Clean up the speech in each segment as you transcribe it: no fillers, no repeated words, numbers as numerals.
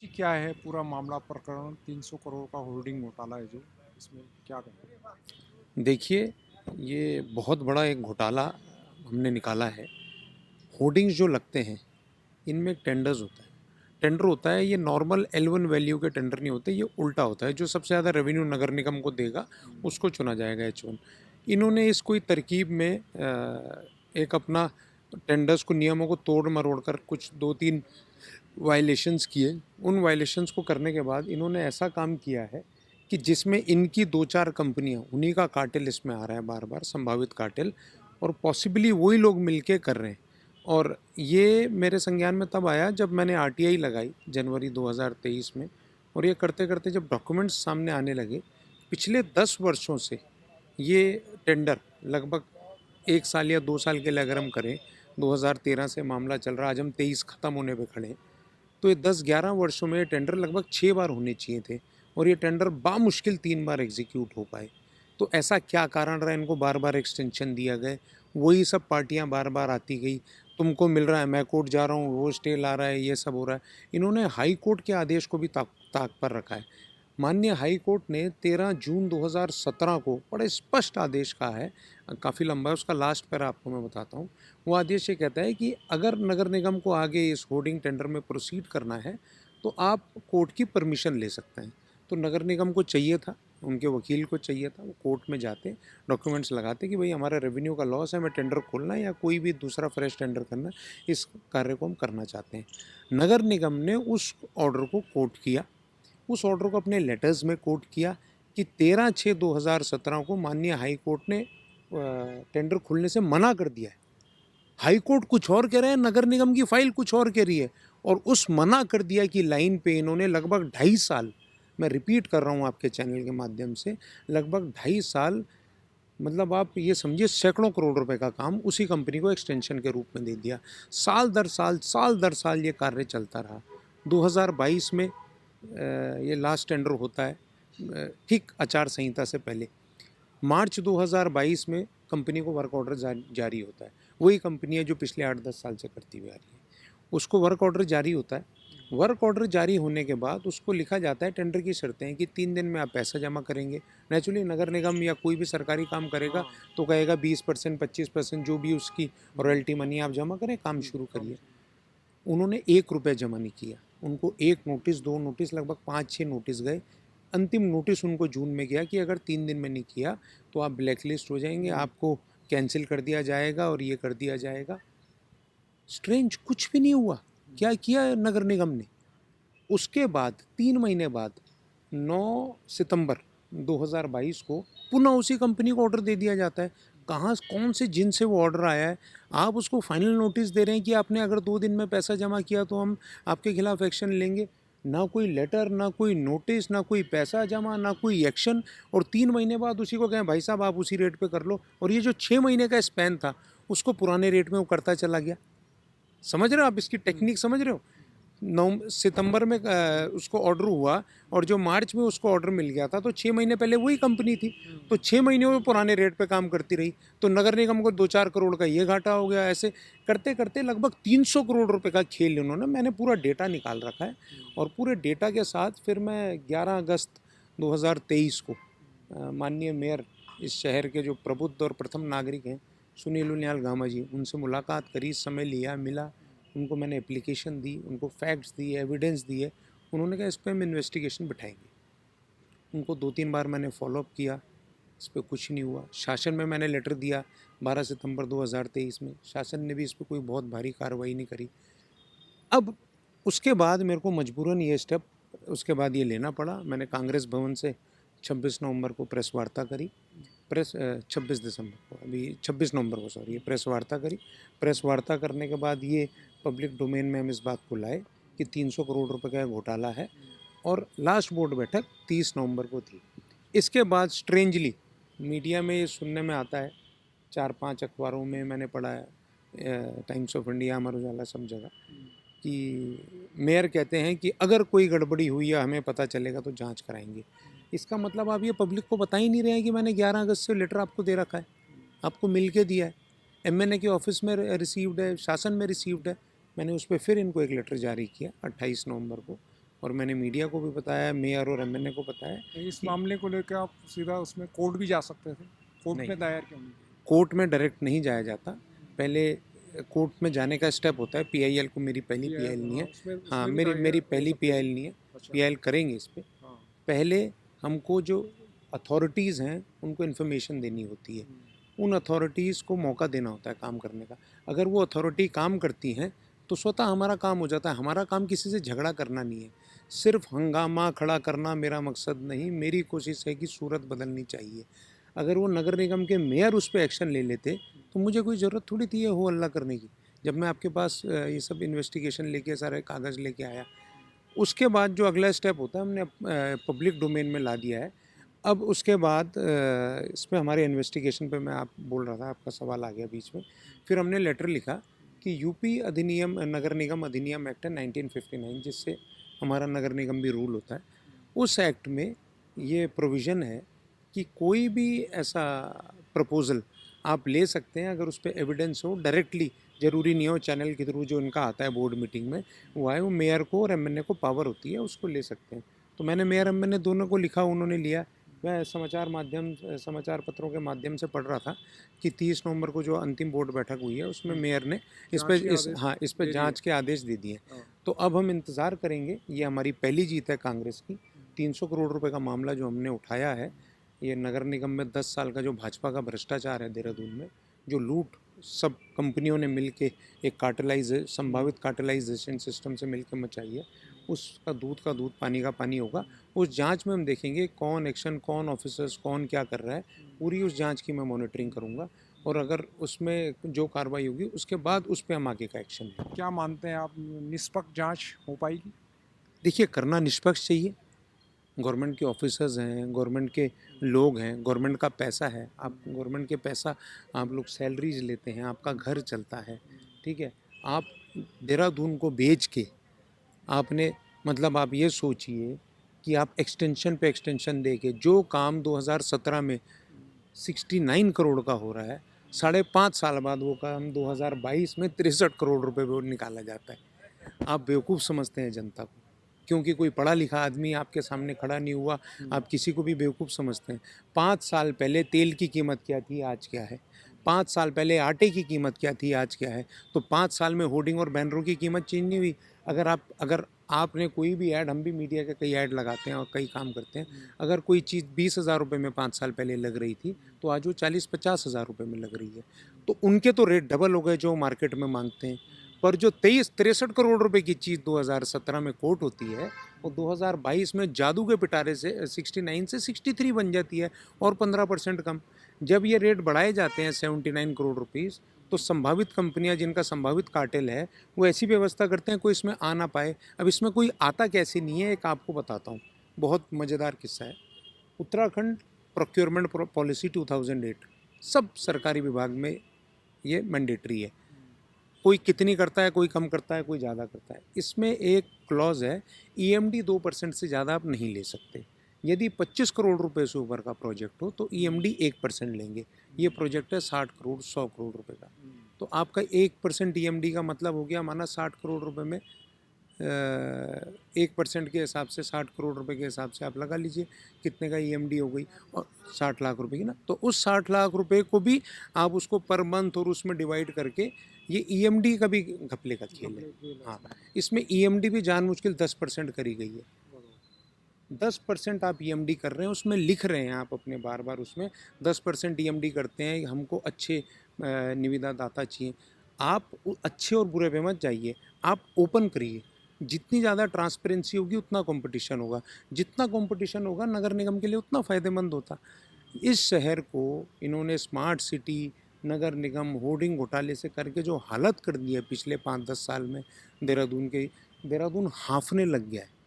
कि क्या है पूरा मामला प्रकरण 300 करोड़ का होर्डिंग घोटाला है जो इसमें क्या कहें? देखिए, ये बहुत बड़ा एक घोटाला हमने निकाला है। होर्डिंग्स जो लगते हैं, इनमें टेंडर्स होता है। टेंडर होता है, ये नॉर्मल L1 वैल्यू के टेंडर नहीं होते, ये उल्टा होता है। जो सबसे ज़्यादा रेवेन्यू नगर निगम को देगा, उसको चुना जाएगा H1। इन्होंने इस कोई तरकीब में एक अपना टेंडर्स को, नियमों को तोड़ मरोड़ कर कुछ 2-3 वायलेशंस किए। उन वायलेशंस को करने के बाद इन्होंने ऐसा काम किया है कि जिसमें इनकी 2-4 कंपनियां, उन्हीं का कार्टेल इसमें आ रहा है बार बार, संभावित कार्टेल, और पॉसिबली वही लोग मिलके कर रहे हैं। और ये मेरे संज्ञान में तब आया जब मैंने आरटीआई लगाई जनवरी 2023 में। और ये करते करते जब डॉक्यूमेंट्स सामने आने लगे, पिछले 10 वर्षों से ये टेंडर लगभग 1 साल या 2 साल के लिए अगर हम करें, 2013 से मामला चल रहा, आज हम 23 ख़त्म होने पे खड़े हैं, तो ये 10-11 वर्षों में ये टेंडर लगभग 6 बार होने चाहिए थे, और ये टेंडर बामुश्किल 3 बार एग्जीक्यूट हो पाए। तो ऐसा क्या कारण रहा, इनको बार बार एक्सटेंशन दिया गया, वही सब पार्टियां बार बार आती गई, तुमको मिल रहा है, मैं कोर्ट जा रहा हूँ, वो स्टे ला रहा है, ये सब हो रहा है। इन्होंने हाई कोर्ट के आदेश को भी ताक पर रखा है। माननीय हाई कोर्ट ने 13 जून 2017 को बड़े स्पष्ट आदेश कहा है, काफ़ी लंबा है, उसका लास्ट पैरा आपको मैं बताता हूँ। वो आदेश ये कहता है कि अगर नगर निगम को आगे इस होर्डिंग टेंडर में प्रोसीड करना है, तो आप कोर्ट की परमिशन ले सकते हैं। तो नगर निगम को चाहिए था, उनके वकील को चाहिए था, वो कोर्ट में जाते, डॉक्यूमेंट्स लगाते कि भाई हमारा रेवेन्यू का लॉस है, हमें टेंडर खोलना है या कोई भी दूसरा फ्रेश टेंडर करना है, इस कार्य को हम करना चाहते हैं। नगर निगम ने उस ऑर्डर को कोर्ट किया, उस ऑर्डर को अपने लेटर्स में कोट किया कि 13/6/2017 को माननीय हाई कोर्ट ने टेंडर खुलने से मना कर दिया है। हाई कोर्ट कुछ और कह रहे हैं, नगर निगम की फाइल कुछ और कह रही है। और उस मना कर दिया कि लाइन पे इन्होंने लगभग 2.5 साल, मैं रिपीट कर रहा हूँ आपके चैनल के माध्यम से, लगभग 2.5 साल, मतलब आप ये समझिए सैकड़ों करोड़ रुपए का काम उसी कंपनी को एक्सटेंशन के रूप में दे दिया। साल दर साल ये कार्य चलता रहा। 2022 में ये लास्ट टेंडर होता है, ठीक आचार संहिता से पहले। मार्च 2022 में कंपनी को वर्क ऑर्डर जारी होता है। वही कंपनी है जो पिछले 8-10 साल से करती हुई आ रही है। उसको वर्क ऑर्डर जारी होता है। वर्क ऑर्डर जारी होने के बाद उसको लिखा जाता है, टेंडर की शर्तें हैं कि 3 दिन में आप पैसा जमा करेंगे। नेचुरली नगर निगम या कोई भी सरकारी काम करेगा हाँ। तो कहेगा 20%, 25% जो भी उसकी रॉयल्टी मनी आप जमा करें, काम शुरू काम करिए। शुरू। उन्होंने 1 रुपये जमा नहीं किया। उनको 1 नोटिस, 2 नोटिस, लगभग 5-6 नोटिस गए। अंतिम नोटिस उनको जून में गया कि अगर 3 दिन में नहीं किया तो आप ब्लैक लिस्ट हो जाएंगे, आपको कैंसिल कर दिया जाएगा और ये कर दिया जाएगा। स्ट्रेंज, कुछ भी नहीं हुआ। क्या किया नगर निगम ने? उसके बाद 3 महीने बाद 9 सितंबर 2022 को पुनः उसी कंपनी को ऑर्डर दे दिया जाता है। कहाँ, कौन से जिन से वो ऑर्डर आया है? आप उसको फाइनल नोटिस दे रहे हैं कि आपने अगर 2 दिन में पैसा जमा किया तो हम आपके खिलाफ एक्शन लेंगे। ना कोई लेटर, ना कोई नोटिस, ना कोई पैसा जमा, ना कोई एक्शन। और 3 महीने बाद उसी को कहें भाई साहब आप उसी रेट पे कर लो। और ये जो 6 महीने का स्पैन था, उसको पुराने रेट में वो करता चला गया। समझ रहे हो आप इसकी टेक्निक, समझ रहे हो? 9 सितंबर में उसको ऑर्डर हुआ, और जो मार्च में उसको ऑर्डर मिल गया था, तो 6 महीने पहले वही कंपनी थी। तो 6 महीने वो पुराने रेट पे काम करती रही, तो नगर निगम को 2-4 करोड़ का ये घाटा हो गया। ऐसे करते करते लगभग 300 करोड़ रुपए का खेल इन्होंने, मैंने पूरा डेटा निकाल रखा है। और पूरे डेटा के साथ फिर मैं 11 अगस्त 2023 को माननीय मेयर, इस शहर के जो प्रबुद्ध और प्रथम नागरिक हैं, सुनील उनियाल गामा जी, उनसे मुलाकात करी, समय लिया, मिला। उनको मैंने एप्लीकेशन दी, उनको फैक्ट्स दिए, एविडेंस दिए। उन्होंने कहा इस पर हम इन्वेस्टिगेशन बिठाएंगे। उनको 2-3 बार मैंने फॉलोअप किया, इस पर कुछ नहीं हुआ। शासन में मैंने लेटर दिया 12 सितंबर 2023 में, शासन ने भी इस पर कोई बहुत भारी कार्रवाई नहीं करी। अब उसके बाद मेरे को मजबूरन ये स्टेप, उसके बाद ये लेना पड़ा। मैंने कांग्रेस भवन से 26 नवंबर को प्रेस वार्ता करी, 26 दिसंबर को, अभी 26 नवंबर को, सॉरी, ये प्रेस वार्ता करी। प्रेस वार्ता करने के बाद ये पब्लिक डोमेन में हम इस बात को लाए कि 300 करोड़ रुपए का घोटाला है। और लास्ट बोर्ड बैठक 30 नवंबर को थी। इसके बाद स्ट्रेंजली मीडिया में ये सुनने में आता है, 4-5 अखबारों में मैंने पढ़ा है, times of India, Amar Ujala, सब जगह, कि मेयर कहते हैं कि अगर कोई गड़बड़ी हुई या हमें पता चलेगा तो जांच कराएंगे। इसका मतलब आप ये पब्लिक को बता ही नहीं रहे हैं कि मैंने 11 अगस्त से लेटर आपको दे रखा है, आपको मिल के दिया है, एमएनए के ऑफिस में रिसीव्ड है, शासन में रिसीव्ड है। मैंने उस पर फिर इनको एक लेटर जारी किया 28 नवंबर को, और मैंने मीडिया को भी बताया, मेयर और एमएनए को बताया। इस मामले को लेकर आप सीधा उसमें कोर्ट भी जा सकते थे, कोर्ट नहीं, में दायर क्यों नहीं किया? कोर्ट में डायरेक्ट नहीं जाया जाता, पहले कोर्ट में जाने का स्टेप होता है। पीआईएल को मेरी पहली पीआईएल नहीं हाँ, है। उसमें हाँ, उसमें भी मेरी दायर मेरी हो पहली सकती है। पीआईएल नहीं है। अच्छा। पीआईएल करेंगे इस पे। हाँ। पहले हमको जो अथॉरिटीज़ हैं उनको इन्फॉर्मेशन देनी होती है, उन अथॉरिटीज़ को मौका देना होता है काम करने का। अगर वो अथॉरिटी काम करती हैं तो स्वतः हमारा काम हो जाता है। हमारा काम किसी से झगड़ा करना नहीं है, सिर्फ हंगामा खड़ा करना मेरा मकसद नहीं। मेरी कोशिश है कि सूरत बदलनी चाहिए। अगर वो नगर निगम के मेयर उस पर एक्शन ले लेते तो मुझे कोई ज़रूरत थोड़ी थी ये हो हल्ला करने की। जब मैं आपके पास ये सब इन्वेस्टिगेशन लेके सारे कागज़ लेके आया, उसके बाद जो अगला स्टेप होता है हमने पब्लिक डोमेन में ला दिया है। अब उसके बाद इसमें हमारे इन्वेस्टिगेशन पे मैं आप बोल रहा था, आपका सवाल आ गया बीच में। फिर हमने लेटर लिखा कि यूपी अधिनियम नगर निगम अधिनियम एक्ट है 1959, जिससे हमारा नगर निगम भी रूल होता है। उस एक्ट में ये प्रोविज़न है कि कोई भी ऐसा प्रपोज़ल आप ले सकते हैं अगर उस पे एविडेंस हो डायरेक्टली। ज़रूरी नहीं हो चैनल के थ्रू, जो इनका आता है बोर्ड मीटिंग में वो आए, वो मेयर को और एमएनए को पावर होती है, उसको ले सकते हैं। तो मैंने मेयर एमएनए दोनों को लिखा, उन्होंने लिया। मैं समाचार पत्रों के माध्यम से पढ़ रहा था कि 30 नवंबर को जो अंतिम बोर्ड बैठक हुई है उसमें मेयर ने इस पे जांच के आदेश इस पे दे दिए। जांच के आदेश दे दिए। हाँ। तो अब हम इंतज़ार करेंगे, ये हमारी पहली जीत है कांग्रेस की। 300 करोड़ रुपए का मामला जो हमने उठाया है, ये नगर निगम में 10 साल का जो भाजपा का भ्रष्टाचार है देहरादून में, जो लूट सब कंपनियों ने मिलके एक संभावित कार्टेलाइजेशन सिस्टम से मिलकर मचाई है, उसका दूध पानी का पानी होगा। उस जांच में हम देखेंगे कौन एक्शन, कौन ऑफिसर्स, कौन क्या कर रहा है, पूरी उस जांच की मैं मॉनिटरिंग करूंगा। और अगर उसमें जो कार्रवाई होगी उसके बाद उस पर हम आगे का एक्शन लेंगे। क्या मानते हैं आप, निष्पक्ष जांच हो पाएगी? देखिए, करना निष्पक्ष चाहिए। गवर्नमेंट के ऑफिसर्स हैं, गवर्नमेंट के लोग हैं, गवर्नमेंट का पैसा है। आप गवर्नमेंट के पैसा, आप लोग सैलरीज लेते हैं, आपका घर चलता है, ठीक है। आप देहरादून को बेच के आपने, मतलब आप ये सोचिए कि आप एक्सटेंशन पे एक्सटेंशन दे के जो काम 2017 में 69 करोड़ का हो रहा है, 5.5 साल बाद वो काम 2022 में 63 करोड़ रुपए पे निकाला जाता है। आप बेवकूफ़ समझते हैं जनता को, क्योंकि कोई पढ़ा लिखा आदमी आपके सामने खड़ा नहीं हुआ, आप किसी को भी बेवकूफ़ समझते हैं। 5 साल पहले तेल की कीमत क्या थी, आज क्या है? 5 साल पहले आटे की कीमत क्या थी, आज क्या है? तो 5 साल में होर्डिंग और बैनरों की कीमत चेंज नहीं हुई। अगर आपने कोई भी ऐड, हम भी मीडिया के कई ऐड लगाते हैं और कई काम करते हैं, अगर कोई चीज़ 20,000 रुपये में 5 साल पहले लग रही थी तो आज वो 40-50 हज़ार रुपये में लग रही है। तो उनके तो रेट डबल हो गए जो मार्केट में मांगते हैं। पर जो 63 करोड़ रुपए की चीज़ 2017 में कोट होती है, वो 2022 में जादू के पिटारे से 69 से 63 बन जाती है, और 15% कम। जब ये रेट बढ़ाए जाते हैं 79 करोड़ रुपीज़, तो संभावित कंपनियां जिनका संभावित कार्टेल है वो ऐसी व्यवस्था करते हैं कोई इसमें आ ना पाए। अब इसमें कोई आता कैसे नहीं है, एक आपको बताता हूँ, बहुत मज़ेदार किस्सा है। उत्तराखंड प्रोक्योरमेंट पॉलिसी 2008, सब सरकारी विभाग में ये मैंडेटरी है। कोई कितनी करता है, कोई कम करता है, कोई ज़्यादा करता है। इसमें एक क्लॉज है, ईएमडी 2% से ज़्यादा आप नहीं ले सकते। यदि 25 करोड़ रुपए से ऊपर का प्रोजेक्ट हो तो ईएमडी 1% लेंगे। ये प्रोजेक्ट है 60 करोड़ 100 करोड़ रुपए का, तो आपका 1% ईएमडी का मतलब हो गया, माना 60 करोड़ रुपए में 1% के हिसाब से 60 करोड़ रुपए के हिसाब से आप लगा लीजिए कितने का ईएमडी हो गई, और 60 लाख रुपए की ना। तो उस 60 लाख रुपए को भी आप उसको पर मंथ और उसमें डिवाइड करके, ये ईएमडी का भी घपले का खेल है। हाँ, इसमें ईएमडी भी जानबूझ के 10% करी गई है। 10% आप ईएमडी कर रहे हैं, उसमें लिख रहे हैं आप अपने बार बार, उसमें 10% ईएमडी करते हैं, हमको अच्छे निविदा दाता चाहिए। आप अच्छे और बुरे पे मत जाइए, आप ओपन करिए। जितनी ज़्यादा ट्रांसपेरेंसी होगी उतना कंपटीशन होगा, जितना कंपटीशन होगा नगर निगम के लिए उतना फ़ायदेमंद होता। इस शहर को इन्होंने स्मार्ट सिटी, नगर निगम, होर्डिंग घोटाले से करके जो हालत कर दी है पिछले 5-10 साल में देहरादून के, देहरादून हाँफने लग गया है।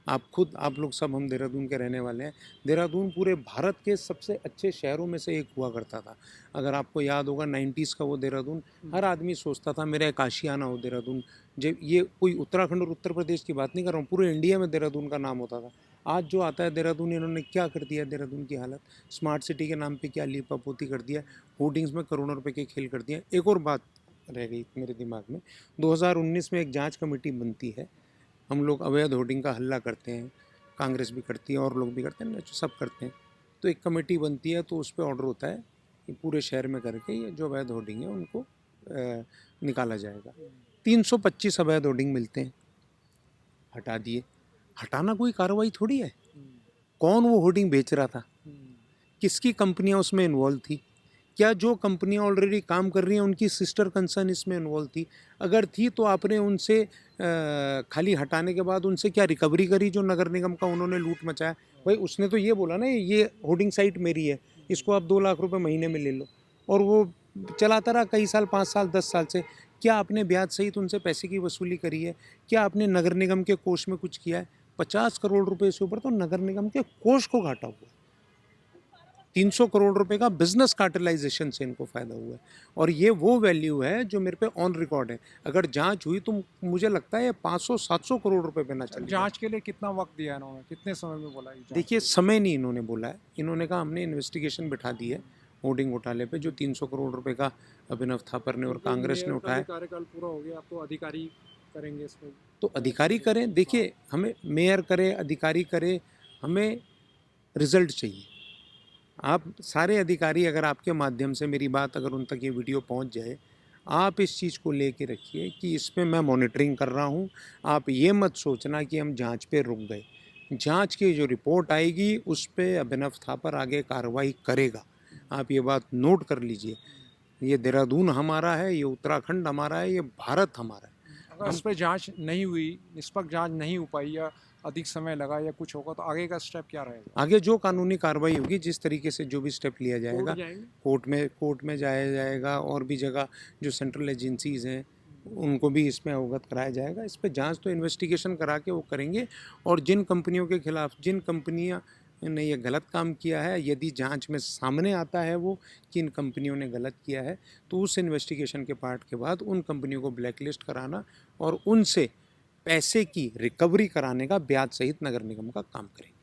आप लोग सब, हम देहरादून के रहने वाले हैं। देहरादून पूरे भारत के सबसे अच्छे शहरों में से एक हुआ करता था। अगर आपको याद होगा 90s का वो देहरादून, हर आदमी सोचता था मेरा एक आशियाना हो देहरादून। जब ये कोई उत्तराखंड और उत्तर प्रदेश की बात नहीं कर रहा हूँ, पूरे इंडिया में देहरादून का नाम होता था। आज जो आता है देहरादून, इन्होंने क्या कर दिया देहरादून की हालत, स्मार्ट सिटी के नाम पे क्या लीपापोती कर दिया, होर्डिंग्स में करोड़ों रुपए के खेल कर दिया। एक और बात रह गई मेरे दिमाग में, 2019 में एक जांच कमेटी बनती है, हम लोग अवैध होर्डिंग का हल्ला करते हैं, कांग्रेस भी करती है और लोग भी करते हैं, सब करते हैं। तो एक कमेटी बनती है तो उस पर ऑर्डर होता है कि पूरे शहर में करके ये जो अवैध होर्डिंग है उनको निकाला जाएगा। 325 अवैध होर्डिंग मिलते हैं, हटा दिए। हटाना कोई कार्रवाई थोड़ी है। कौन वो होर्डिंग बेच रहा था, किसकी कंपनियां उसमें इन्वॉल्व थी, क्या जो कंपनियां ऑलरेडी काम कर रही हैं उनकी सिस्टर कंसर्न इसमें इन्वॉल्व थी, अगर थी तो आपने उनसे खाली हटाने के बाद उनसे क्या रिकवरी करी जो नगर निगम का उन्होंने लूट मचाया? भाई उसने तो ये बोला ना ये होर्डिंग साइट मेरी है, इसको आप 2 लाख रुपए महीने में ले लो, और वो चलाता रहा कई साल, 5 साल 10 साल से। क्या आपने ब्याज सहित उनसे पैसे की वसूली करी है? क्या आपने नगर निगम के कोष में कुछ किया है? 50 करोड़ रुपए से ऊपर तो नगर निगम के कोष को घाटा हुआ है। 300 करोड़ रुपए का बिजनेस कार्टलाइजेशन से इनको फायदा हुआ है, और ये वो वैल्यू है जो मेरे पे ऑन रिकॉर्ड है। अगर जांच हुई तो मुझे लगता है 500-700 करोड़ रुपए पे ना चले। जांच के लिए कितना वक्त दिया इन्होंने, कितने समय में बोला ये जांच? देखिए समय नहीं इन्होंने बोला है, इन्होंने कहा हमने इन्वेस्टिगेशन बिठा दी है होर्डिंग घोटाले पे जो 300 करोड़ रुपए का अभिनव थापर ने और कांग्रेस ने उठाया। कार्यकाल पूरा हो गया, अब तो अधिकारी करेंगे इसमें। तो अधिकारी करें, देखिए हमें मेयर करे, अधिकारी करे, हमें रिजल्ट चाहिए। आप सारे अधिकारी अगर आपके माध्यम से मेरी बात अगर उन तक ये वीडियो पहुंच जाए, आप इस चीज़ को लेके रखिए कि इसमें मैं मॉनिटरिंग कर रहा हूं। आप ये मत सोचना कि हम जांच पे रुक गए। जांच की जो रिपोर्ट आएगी उस पे अभिनव थापर आगे कार्रवाई करेगा। आप ये बात नोट कर लीजिए। ये देहरादून हमारा है, ये उत्तराखंड हमारा है, ये भारत हमारा है। अगर इस पर जांच नहीं हुई, निष्पक्ष जांच नहीं हो पाई या अधिक समय लगा या कुछ होगा तो आगे का स्टेप क्या रहेगा? आगे जो कानूनी कार्रवाई होगी, जिस तरीके से जो भी स्टेप लिया जाएगा, कोर्ट में जाया जाएगा, और भी जगह जो सेंट्रल एजेंसीज़ हैं उनको भी इसमें अवगत कराया जाएगा। इस पे जांच तो इन्वेस्टिगेशन करा के वो करेंगे, और जिन कंपनियों के खिलाफ, जिन कंपनियां ने ये गलत काम किया है, यदि जांच में सामने आता है वो कि इन कंपनियों ने गलत किया है, तो उस इन्वेस्टिगेशन के पार्ट के बाद उन कंपनियों को ब्लैकलिस्ट कराना और उनसे पैसे की रिकवरी कराने का ब्याज सहित नगर निगम का काम करेंगे।